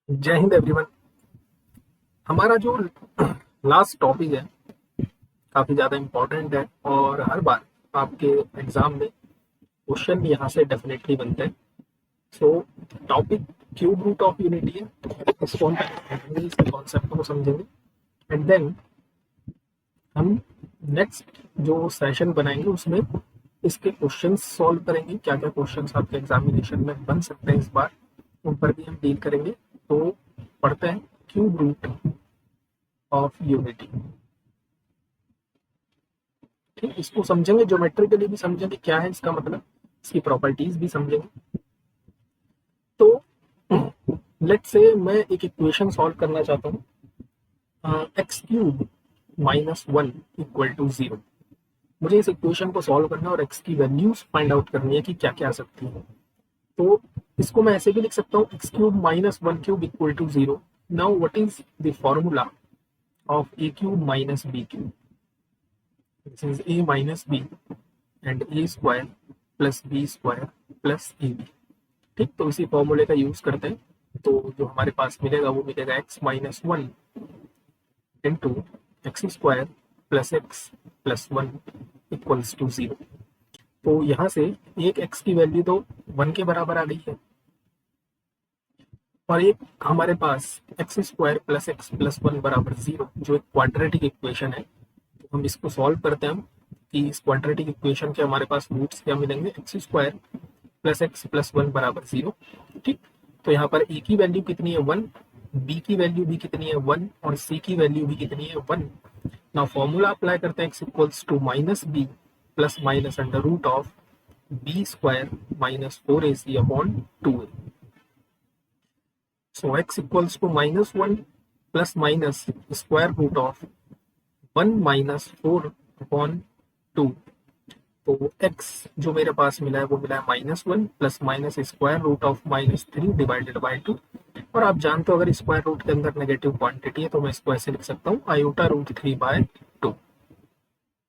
जय हिंद एवरीवन। हमारा जो लास्ट टॉपिक है काफी ज्यादा इम्पोर्टेंट है और हर बार आपके एग्जाम में क्वेश्चन यहाँ से डेफिनेटली बनते हैं। So topic cube root of unity है। इसको हम समझेंगे, इसके कॉन्सेप्ट को समझेंगे एंड देन हम नेक्स्ट जो सेशन बनाएंगे उसमें इसके क्वेश्चंस सॉल्व करेंगे। क्या क्या क्वेश्चंस आपके एग्जामिनेशन में बन सकते हैं इस बार, उन पर भी हम डील करेंगे। तो पढ़ते हैं क्यूब रूट ऑफ यूनिटी। ठीक, इसको समझेंगे, ज्योमेट्रिकली भी समझेंगे क्या है इसका मतलब, इसकी प्रॉपर्टीज भी समझेंगे। तो लेट्स से मैं एक इक्वेशन सॉल्व करना चाहता हूँ, x cube minus one equal to zero. मुझे इस इक्वेशन को सॉल्व करना है और एक्स की वैल्यूज फाइंड आउट करनी है कि क्या क्या आ सकती है। तो इसको मैं ऐसे भी लिख सकता हूँ, x cube minus one cube equal to zero. Now what is the formula of a cube minus b cube? This is a minus b and a square plus B square plus a b. ठीक, तो इसी फॉर्मूले का use करते हैं। तो जो हमारे पास मिलेगा वो मिलेगा x minus one into x square plus one equals to zero. तो यहाँ से एक एक्स की वैल्यू तो वन के बराबर आ गई है और एक हमारे पास x square plus x plus one बराबर जीरो, जो एक क्वाड्रेटिक इक्वेशन है। तो हम इसको सॉल्व करते हैं हम कि इस क्वाड्रेटिक इक्वेशन के हमारे पास रूट्स क्या मिलेंगे, x square plus x plus one बराबर जीरो। ठीक, तो यहाँ पर ए की वैल्यू कितनी है वन, बी की वैल्यू भी कितनी है वन और सी की वैल्यू भी कितनी है वन। नाउ फॉर्मूला अप्लाई करते हैं, x equals to minus b plus minus under root of b square minus four a c upon two a. So x equals to minus one plus minus square root of one minus four upon two. तो x जो मेरे पास मिला है वो मिला है minus one plus minus square root of minus three divided by two. और आप जानते हो अगर स्क्वायर रूट के अंदर नेगेटिव क्वांटिटी है तो मैं इसको ऐसे लिख सकता हूँ iota root three by two.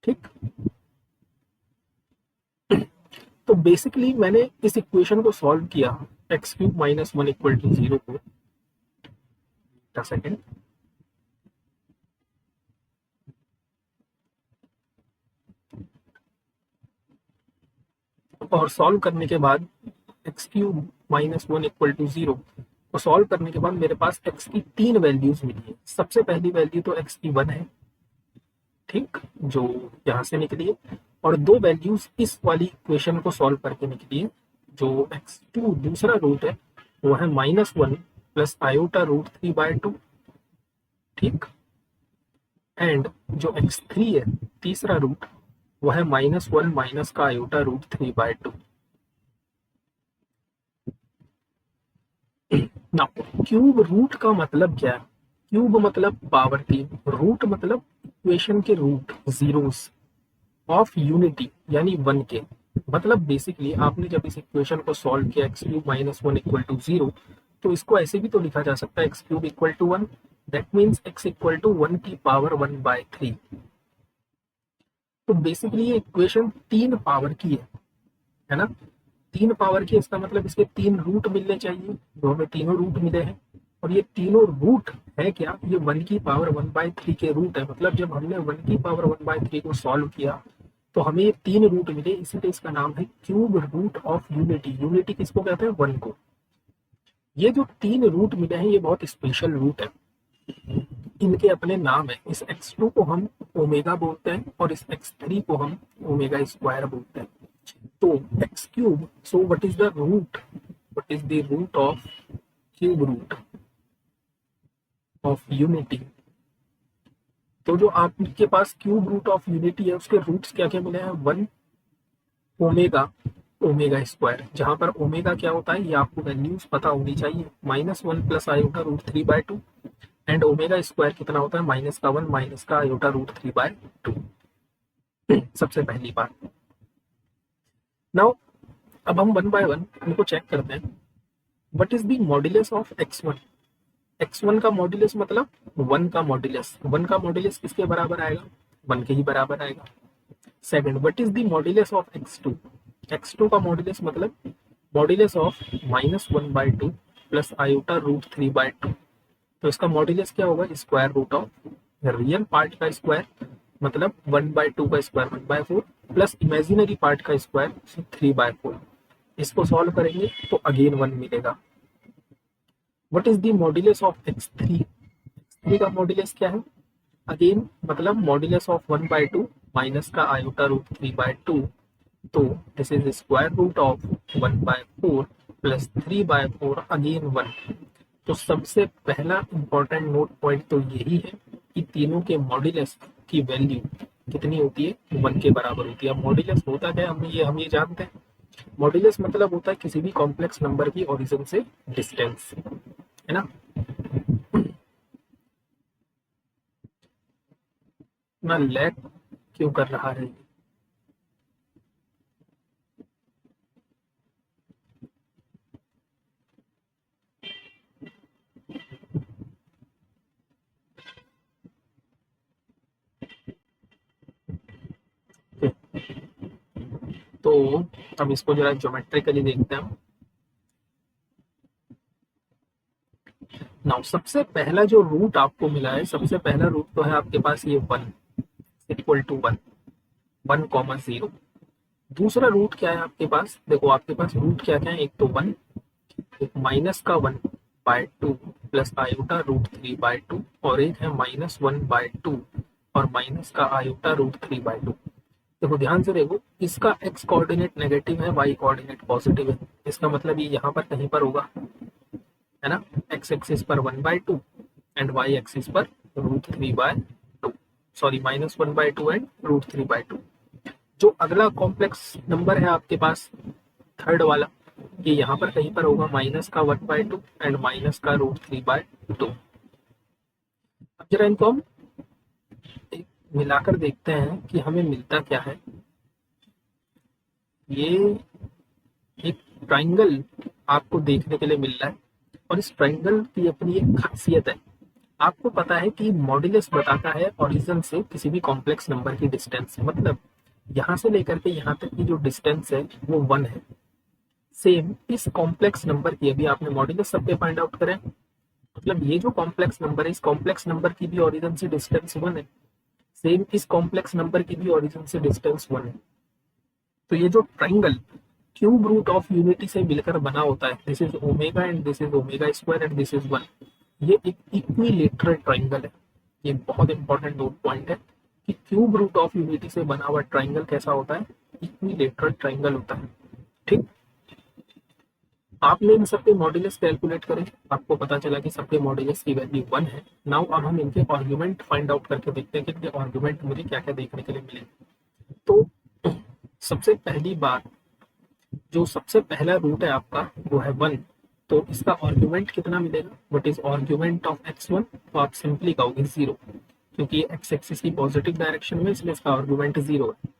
ठीक, तो बेसिकली मैंने इस इक्वेशन को सॉल्व किया x cube minus one equal to zero को। सेकेंड, और सॉल्व करने के बाद x cube minus one equal to zero को सॉल्व करने के बाद मेरे पास एक्स की तीन वैल्यूज मिली है। सबसे पहली वैल्यू तो एक्स की वन है, ठीक, जो यहाँ से निकली है, और दो वैल्यूज इस वाली इक्वेशन को सॉल्व करके निकली है। जो एक्स टू दूसरा रूट है वो है minus one plus iota root three by two. ठीक, एंड जो एक्स थ्री है तीसरा रूट वो है माइनस वन माइनस का iota root three by two. ना, क्यूब रूट का मतलब क्या है? क्यूब मतलब पावर तीन, रूट मतलब इक्वेशन के रूट जीरोस ऑफ यूनिटी यानी वन के। मतलब बेसिकली आपने जब इस इक्वेशन को सॉल्व किया x cube minus one equal to zero, तो इसको ऐसे भी तो लिखा जा सकता है x cube equal to one. That means x equal to one की पावर वन बाय थ्री। तो बेसिकली ये इक्वेशन तीन पावर की है ना। तीन पावर की, इसका मतलब इसके तीन रूट मिलने चाहिए, जो हमें तीनों रूट मिले हैं। और ये तीनों रूट है क्या, ये वन की पावर वन बाय थ्री के रूट है। मतलब जब हमने वन की पावर वन बाय थ्री को सॉल्व किया तो हमें ये तीन रूट मिले, इसीलिए इसका नाम है cube root of unity. Unity किसको कहते हैं, वन को। ये जो तीन रूट मिले हैं ये बहुत स्पेशल रूट है, इनके अपने नाम है। इस x2 को हम ओमेगा बोलते हैं और इस x3 को हम ओमेगा स्क्वायर बोलते हैं। तो x cube, so what is the root, what is the root of cube root of unity. तो जो आपके पास क्यूब रूट ऑफ यूनिटी है उसके रूट्स क्या क्या मिले हैं, वन ओमेगा ओमेगा स्क्वायर, जहां पर ओमेगा क्या होता है ये आपको वैल्यूज पता होनी चाहिए, minus one plus iota root three by two. And omega square कितना होता है, माइनस का वन माइनस का iota root three by two. सबसे पहली बात। नाउ अब हम वन बाय वन इनको चेक करते हैं। What is the modulus of x one? X one का मॉड्यूलस मतलब वन का मॉड्यूलस। वन का मॉड्यूलस किसके बराबर आएगा, वन के ही बराबर आएगा। Second, what is the modulus of x two? X two का मॉड्यूलस मतलब modulus of minus one by two plus iota root 3/2। तो इसका मॉड्यूलस क्या होगा, square root of real part का स्क्वायर मतलब 1/2 का स्क्वायर 1/4 प्लस इमेजिनरी पार्ट का स्क्वायर 3/4। इसको सॉल्व करेंगे तो अगेन 1 मिलेगा। What is the modulus of x3? x3 का मॉड्यूलस क्या है, अगेन मतलब मॉड्यूलस ऑफ 1/2 माइनस का आयोटा रूट 3/2। तो this is square root of 1/4 plus 3/4 again 1। तो सबसे पहला इंपॉर्टेंट नोट पॉइंट तो यही है कि तीनों के मॉड्यूलस की वैल्यू कितनी होती है, 1 के बराबर होती है। अब मॉड्यूलस होता क्या है, हम ये जानते हैं। मॉड्यूलस मतलब होता है किसी भी कॉम्प्लेक्स नंबर की ओरिजिन से डिस्टेंस, है ना। ना लैग क्यों कर रहा है, तो अब इसको जरा ज्योमेट्रिकली देखते हैं। नाउ सबसे पहला जो रूट आपको मिला है, सबसे पहला रूट तो है आपके पास ये 1 इक्वल टू 1, 1,0। दूसरा रूट क्या है आपके पास, देखो आपके पास रूट क्या क्या है, एक तो 1, एक माइनस का 1/2 प्लस आयोटा रूट 3/2 और एक है -1/2 और माइनस का आयोटा रूट 3/2। देखो ध्यान से देखो, इसका एक्स कोऑर्डिनेट नेगेटिव है, वाई कोऑर्डिनेट पॉजिटिव है। इसका मतलब ये यहाँ पर कहीं पर होगा, है ना। एक्स एक्सिस पर 1/2 एंड वाई एक्सिस पर रूट 3/2, सॉरी -1/2 एंड रूट 3/2। जो अगला कॉम्प्लेक्स नंबर है आपके पास थर्ड वाला, ये यहाँ पर कहीं पर होगा, माइनस का 1/2 एंड माइनस का रूट 3/2। अब जरा इनको हम एक मिलाकर देखते हैं कि हमें मिलता क्या है। ये एक ट्राइंगल आपको देखने के लिए मिल रहा है और इस ट्राइंगल की अपनी एक खासियत है। आपको पता है कि मॉड्यूलस बताता है ओरिजिन से किसी भी कॉम्प्लेक्स नंबर की डिस्टेंस, मतलब यहाँ से लेकर के यहाँ तक की जो डिस्टेंस है वो 1 है। सेम इस कॉम्प्लेक्स नंबर की, अभी आपने मॉड्यूलस सबके फाइंड आउट करें, मतलब ये जो कॉम्प्लेक्स नंबर है इस कॉम्प्लेक्स नंबर की भी ओरिजिन से डिस्टेंस 1 है। सेम इस कॉम्प्लेक्स नंबर की भी ओरिजिन से डिस्टेंस 1 है। तो ये जो triangle cube root of unity से मिलकर बना होता है, this is omega and this is omega square and this is 1, ये एक इक्विलेटरल ट्राइंगल है। ये बहुत इंपॉर्टेंट नोट पॉइंट है कि क्यूब रूट ऑफ यूनिटी से बना हुआ ट्राइंगल कैसा होता है, इक्विलेटरल ट्राइंगल होता है। ठीक, आपने इन सबके मॉड्यूलस कैलकुलेट करें, आपको पता चला कि सबके मॉड्यूलस की वैल्यू 1 है। नाउ अब हम इनके आर्गुमेंट फाइंड आउट करके देखते हैं कि इनके आर्गुमेंट मुझे क्या क्या देखने के लिए मिले। तो सबसे पहली बात, जो सबसे पहला रूट है आपका वो है 1, तो इसका आर्गुमेंट कितना मिलेगा, what is argument of x1, तो आप सिंपली कहोगे 0, क्योंकि ये x एक्सिस की पॉजिटिव डायरेक्शन में, इसलिए इसका आर्गुमेंट 0 है।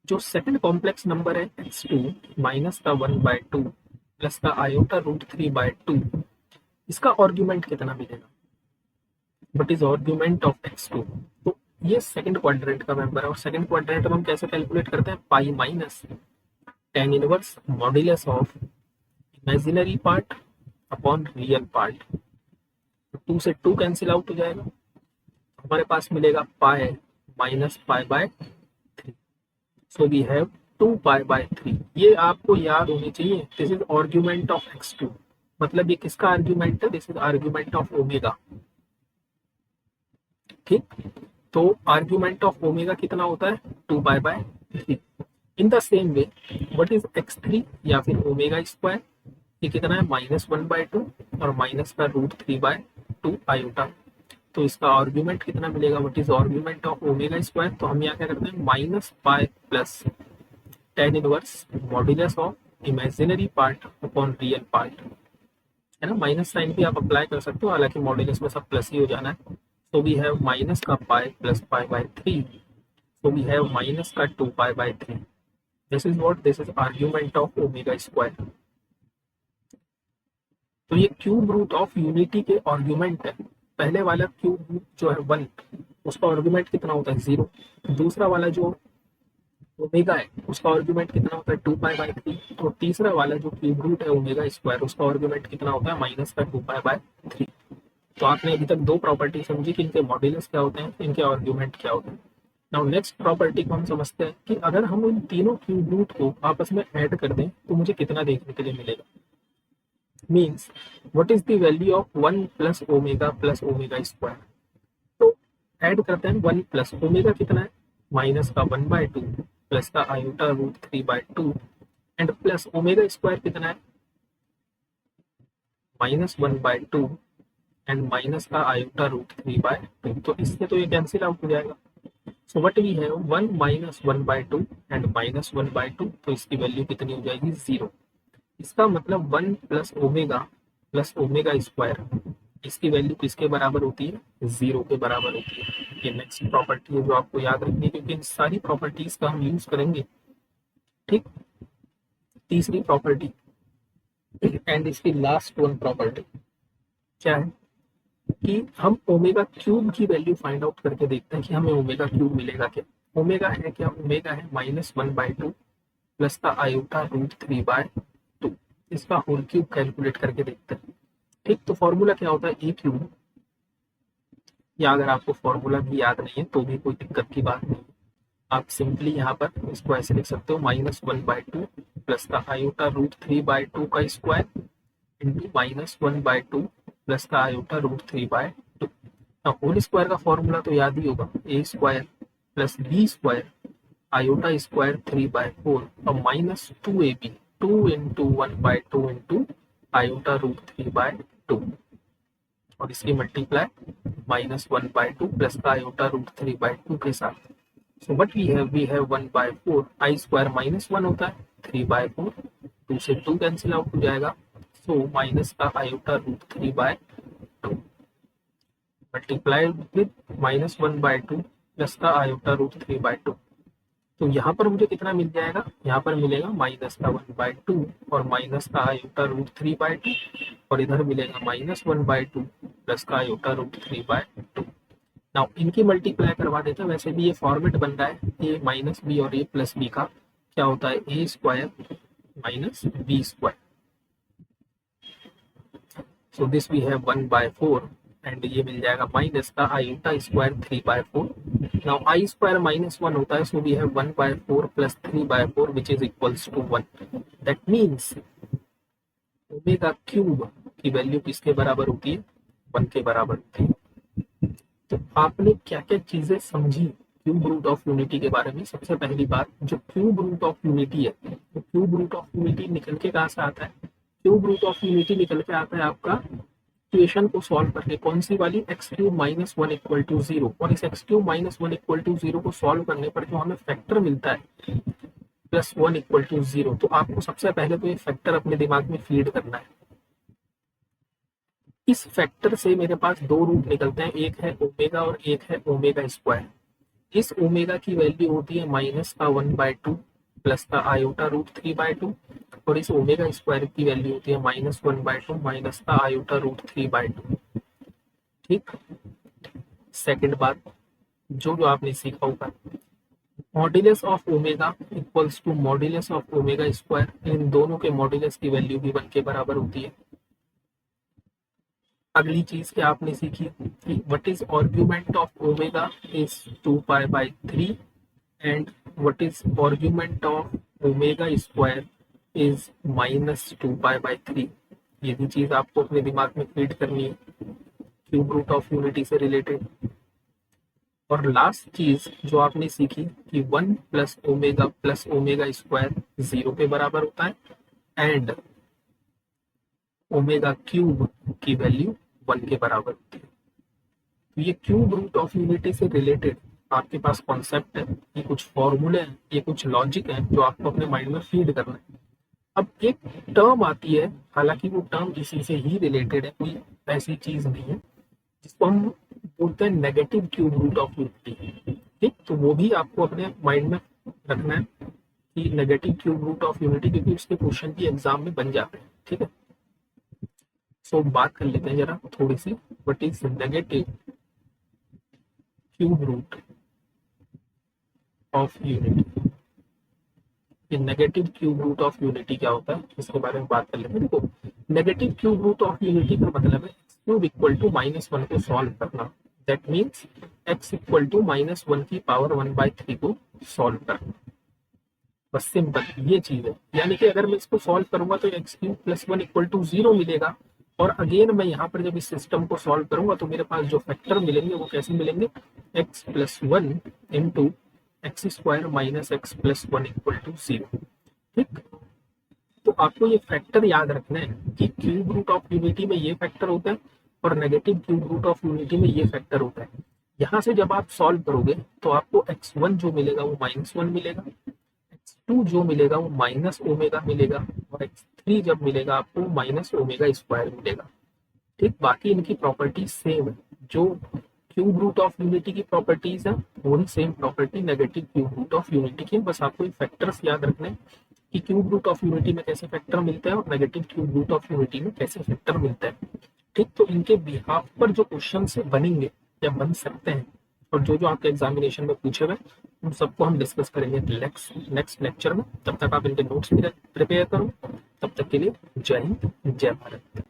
जो सेकंड कॉम्प्लेक्स नंबर है x2 माइनस का 1/2 प्लस का आयोटा रूट 3/2, इसका आर्गुमेंट कितना मिलेगा, what is argument of x2। तो ये सेकंड क्वाड्रेंट का मेंबर है और सेकंड क्वाड्रेंट में हम कैसे कैलकुलेट करते हैं, pi minus tan inverse modulus of imaginary part upon real part. 2 से 2 कैंसिल आउट हो जाएगा, हमारे पास मिलेगा पाई माइनस पाई/3। सो वी हैव 2 पाई/3। ये आपको याद होनी चाहिए, this is argument of x2, मतलब ये किसका आर्गुमेंट है, this is argument of omega. ठीक, तो आर्गुमेंट ऑफ ओमेगा कितना होता है, 2 पाई/3। In the same way what is x3 या फिर ओमेगा स्क्वायर, ये कितना है, -1/2 और माइनस का रूट 3/2 आयोटा। तो इसका आर्गुमेंट कितना मिलेगा, what is argument of omega square, तो हम यहाँ क्या करते हैं, minus pi plus tan inverse modulus of imaginary part upon real part, है ना। माइनस साइन भी आप अप्लाई कर सकते हो, हालांकि मॉड्यूलस में सब प्लस ही हो जाना है। सो वी हैव माइनस का पाई प्लस पाई/3, सो वी हैव माइनस का 2 पाई/3। This is what, this is argument of omega square. तो ये क्यूब रूट ऑफ यूनिटी के आर्गुमेंट है। पहले वाला क्यूब रूट जो है 1, उसका आर्गुमेंट कितना होता है, 0। दूसरा वाला जो ओमेगा है उसका आर्ग्यूमेंट कितना होता है 2 पाई बाय 3। तो तीसरा वाला जो क्यूब रूट है ओमेगा स्क्वायर उसका आर्ग्यूमेंट कितना होता है माइनस का 2 पाई बाय 3। तो आपने अभी तक दो प्रॉपर्टी समझी कि इनके मॉड्यूलस क्या होते हैं, इनके आर्ग्यूमेंट क्या होते हैं। नाउ नेक्स्ट प्रॉपर्टी को हम समझते हैं कि अगर हम इन तीनों क्यूब रूट को आपस में ऐड कर दें तो मुझे कितना देखने के लिए मिलेगा। Means what is the value of 1 plus omega तो ऐड करते हैं 1 प्लस ओमेगा कितना है माइनस का 1/2 प्लस का iota root 3/2 and plus omega square कितना है -1/2 एंड माइनस का आयोटा रूट 3/2। तो इससे तो ये कैंसिल आउट हो जाएगा। So what we have 1 - 1/2 and -1/2, तो इसकी वैल्यू कितनी हो जाएगी 0। इसका मतलब 1 प्लस ओमेगा स्क्वायर इसकी वैल्यू किसके बराबर होती है 0 के बराबर होती है। ये नेक्स्ट प्रॉपर्टी है जो आपको याद रखनी है क्योंकि इन सारी प्रॉपर्टीज का हम यूज करेंगे। ठीक, तीसरी प्रॉपर्टी एंड इसकी लास्ट वन प्रॉपर्टी क्या है कि हम ओमेगा क्यूब की वैल्यू फाइंड आउट करके देखते हैं कि हमें ओमेगा क्यूब मिलेगा क्या। ओमेगा है क्या, ओमेगा है -1/2 प्लस का आयोटा रूट 3/2। इसका होल क्यूब कैलकुलेट करके देखते हैं। ठीक, तो फॉर्मूला क्या होता है ए क्यूब, या अगर आपको फॉर्मूला भी याद नहीं है तो भी कोई दिक्कत की बात नहीं। आप सिंपली यहाँ पर इसको ऐसे लिख सकते हो -1/2 प्लस का आयोटा रूट 3/2 का स्क्वायर इंटू -1/2 प्लस का आयोटा रूट 3/2। होल स्क्वायर का फॉर्मूला तो याद ही होगा, A square plus B square iota square 3/4 और -2ab 2 into 1/2 into iota root 3/2 और इसकी मल्टीप्लाई -1/2 प्लस का आयोटा रूट 3/2 के साथ। So what we have 1/4 I square -1 होता है 3/4, 2 से 2 कैंसिल आउट हो जाएगा। सो माइनस का iota root 3/2 multiplied with -1/2 plus का आयोटा रूट 3/2। तो यहाँ पर मुझे कितना मिल जाएगा, यहाँ पर मिलेगा माइनस का 1/2 और माइनस का आयोटा रूट 3/2 और इधर मिलेगा -1/2 प्लस का आयोटा रूट 3/2। नाउ इनकी मल्टीप्लाई करवा देते हैं। वैसे भी ये फॉर्मेट बन रहा है ए माइनस बी और ए प्लस बी का, क्या होता है A square minus B square. So this we have 1/4 and ये मिल जाएगा माइनस का iota square 3/4। Now I square -1 होता है, so we have 1/4 plus 3/4 which is equals to 1। That means omega cube की वैल्यू किसके बराबर होती है 1 के बराबर होती है। तो आपने क्या क्या चीजें समझी क्यूब रूट ऑफ यूनिटी के बारे में। सबसे पहली बात, जो क्यूब रूट ऑफ यूनिटी है, तो क्यूब रूट ऑफ यूनिटी निकल के कहाँ से आता है, क्यूब रूट ऑफ यूनिटी निकल के आता है आपका इक्वेशन को सॉल्व करके। कौन सी वाली, x³ - 1 = 0। और इस x³ - 1 = 0 को सॉल्व करने पर जो हमें फैक्टर मिलता है +1 = 0, तो आपको सबसे पहले तो ये फैक्टर अपने दिमाग में फीड करना है। इस फैक्टर से मेरे पास दो रूट निकलते हैं, एक है ओमेगा और एक है ओमेगा स्क्वायर। इस ओमेगा की वैल्यू होती है माइनस का 1/2 प्लस का आयोटा रूट 3/2 और इस ओमेगा स्क्वायर की वैल्यू होती है -1/2 माइनस का आयोटा रूट 3/2। ठीक, सेकंड बात जो जो आपने सीखा होगा, modulus of omega equals to modulus of omega square. इन दोनों के मॉड्यूलस की वैल्यू भी 1 के बराबर होती है। अगली चीज क्या आपने सीखी कि what is argument of omega is 2 पाई/3 and what is argument of omega square is -2 पाई/3। ये भी चीज आपको अपने दिमाग में फीड करनी है क्यूब रूट ऑफ यूनिटी से रिलेटेड। और लास्ट चीज जो आपने सीखी कि 1 प्लस ओमेगा स्क्वायर 0 के बराबर होता है एंड ओमेगा क्यूब की वैल्यू 1 के बराबर होती है। तो ये क्यूब रूट ऑफ यूनिटी से रिलेटेड आपके पास कॉन्सेप्ट है, ये कुछ फॉर्मूले हैं, ये कुछ लॉजिक है जो आपको अपने माइंड में फीड करना है। अब एक टर्म आती है, हालांकि वो टर्म इसी से ही रिलेटेड है, कोई ऐसी चीज नहीं है, जिसको हम बोलते हैं negative cube root of unity. ठीक, तो वो भी आपको अपने माइंड में रखना है कि negative cube root of unity, क्योंकि उसके क्वेश्चन भी एग्जाम में बन जाते हैं। ठीक है, सो बात कर लेते हैं जरा थोड़ी सी, what is negative cube root of unity. कि negative cube root of unity क्या होता है, इसके बारे में बात कर लेते हैं। देखो, negative cube root of unity का मतलब है एक्स क्यूब इक्वल टू -1 को सॉल्व करना। That means x equal to -1 की पावर 1/3 को सॉल्व करना। बस सिंपल ये चीज है। यानी कि अगर मैं इसको सॉल्व करूंगा तो x cube plus 1 equal to 0 मिलेगा। और अगेन मैं यहाँ पर जब इस सिस्टम को सॉल्व करूंगा तो मेरे पास जो फैक्टर मिलेंगे वो कैसे मिलेंगे, x plus 1 into x square minus x plus 1 equal to 0। ठीक, तो आपको ये फैक्टर याद रखना है कि क्यूब रूट ऑफ यूनिटी में ये फैक्टर होता है और negative cube root of unity में ये फैक्टर होता है। यहाँ से जब आप सॉल्व करोगे तो आपको x1 जो मिलेगा वो -1 मिलेगा, x2 जो मिलेगा वो माइनस ओमेगा मिलेगा, और x3 जब मिलेगा आपको माइनस ओमेगा स्क्वायर मिलेगा। ठीक, बाकी इनकी प्रॉपर्टीज सेम है। जो क्यूब रूट ऑफ यूनिटी की प्रॉपर्टीज है वही same property negative cube root of unity की है। बस आपको ये फैक्टर्स याद रखने हैं कि क्यूब रूट ऑफ यूनिटी में कैसे फैक्टर मिलता है और negative cube root of unity में कैसे फैक्टर मिलता है। ठीक, तो इनके बिहाफ पर जो क्वेश्चन से बनेंगे या बन सकते हैं और जो जो आपके एग्जामिनेशन में पूछे हुए उन सबको हम डिस्कस करेंगे नेक्स्ट लेक्चर में। तब तक आप इनके नोट्स प्रिपेयर करो। तब तक के लिए जय हिंद, जय भारत।